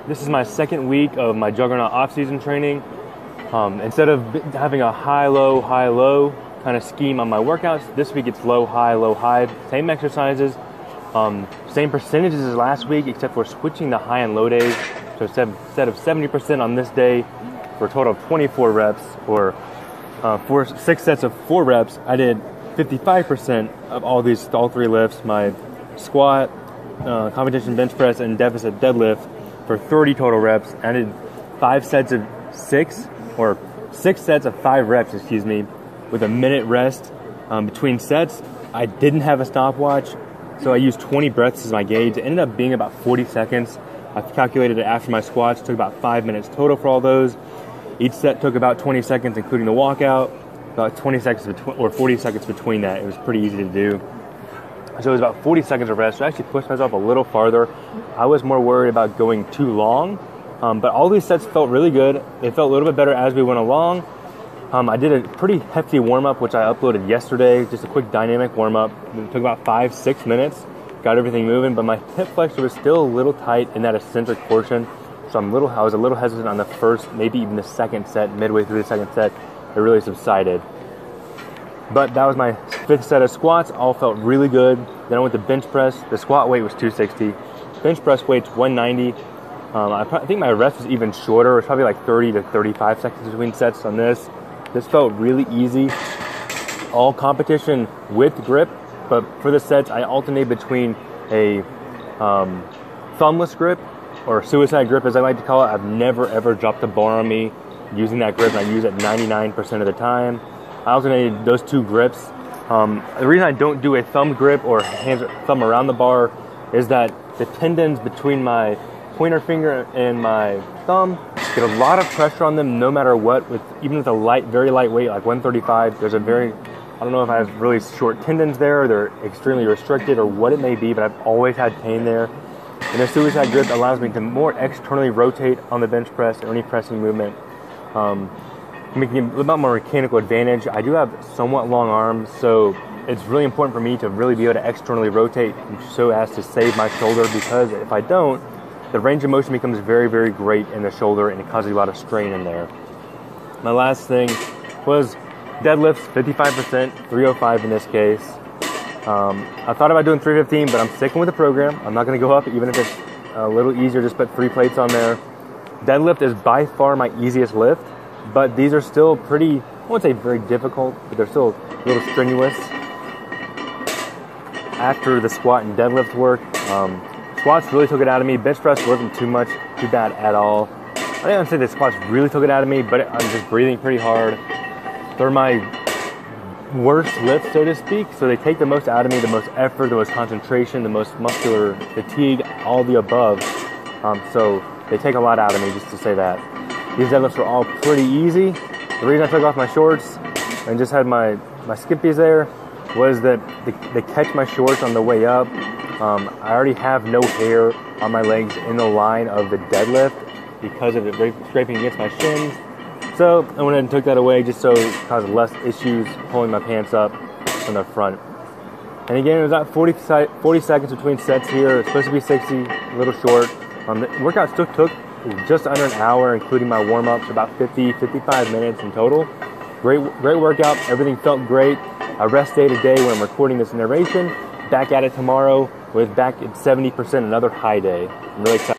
This is my second week of my Juggernaut off-season training. Instead of having a high-low kind of scheme on my workouts, this week it's low-high, same exercises, same percentages as last week, except for switching the high and low days. So instead of 70% on this day, for a total of 24 reps, or 6 sets of 4 reps, I did 55% of all 3 lifts, my squat, competition bench press, and deficit deadlift for 30 total reps. I did 6 sets of 5 reps, with a minute rest between sets. I didn't have a stopwatch, so I used 20 breaths as my gauge. It ended up being about 40 seconds. I calculated it after my squats. It took about 5 minutes total for all those. Each set took about 20 seconds, including the walkout. About 20 seconds or 40 seconds between that. It was pretty easy to do. So it was about 40 seconds of rest. So I actually pushed myself a little farther. I was more worried about going too long, but all these sets felt really good. They felt a little bit better as we went along. I did a pretty hefty warm-up, which I uploaded yesterday, just a quick dynamic warm-up. It took about 5-6 minutes, got everything moving, but my hip flexor was still a little tight in that eccentric portion. So I was a little hesitant on the first, maybe even the second set. Midway through the second set, it really subsided. But that was my 5th set of squats. All felt really good. Then I went to bench press. The squat weight was 260. Bench press weight's 190. I think my rest was even shorter. It was probably like 30 to 35 seconds between sets on this. This felt really easy. All competition with grip, but for the sets, I alternate between a thumbless grip, or suicide grip as I like to call it. I've never ever dropped a bar on me using that grip, and I use it 99% of the time. I alternated those 2 grips. The reason I don't do a thumb grip or thumb around the bar is that the tendons between my pointer finger and my thumb get a lot of pressure on them no matter what. Even with a very light weight like 135, I don't know if I have really short tendons there, or they're extremely restricted, or what it may be, but I've always had pain there. And the suicide grip allows me to more externally rotate on the bench press or any pressing movement, making it a little bit more mechanical advantage. I do have somewhat long arms, so it's really important for me to really be able to externally rotate so as to save my shoulder, because if I don't, the range of motion becomes very, very great in the shoulder, and it causes a lot of strain in there. My last thing was deadlifts, 55%, 305 in this case. I thought about doing 315, but I'm sticking with the program. I'm not going to go up, even if it's a little easier, just put 3 plates on there. Deadlift is by far my easiest lift, but these are still pretty, I won't say very difficult, but they're still a little strenuous. After the squat and deadlift work, squats really took it out of me. Bench press wasn't too bad at all. I didn't say the squats really took it out of me, but I'm just breathing pretty hard. They're my worst lift, so to speak, so they take the most out of me, the most effort, the most concentration, the most muscular fatigue, all the above. So they take a lot out of me, just to say that. These deadlifts were all pretty easy. The reason I took off my shorts and just had my skippies there was that they catch my shorts on the way up. I already have no hair on my legs in the line of the deadlift because of it scraping against my shins. So I went ahead and took that away just so it caused less issues pulling my pants up from the front. And again, it was about 40 seconds between sets here. It's supposed to be 60, a little short. The workout still took just under an hour, including my warm-ups, about 55 minutes in total. Great workout. Everything felt great. A rest day today when I'm recording this narration. Back at it tomorrow with back at 70%, another high day. I'm really excited.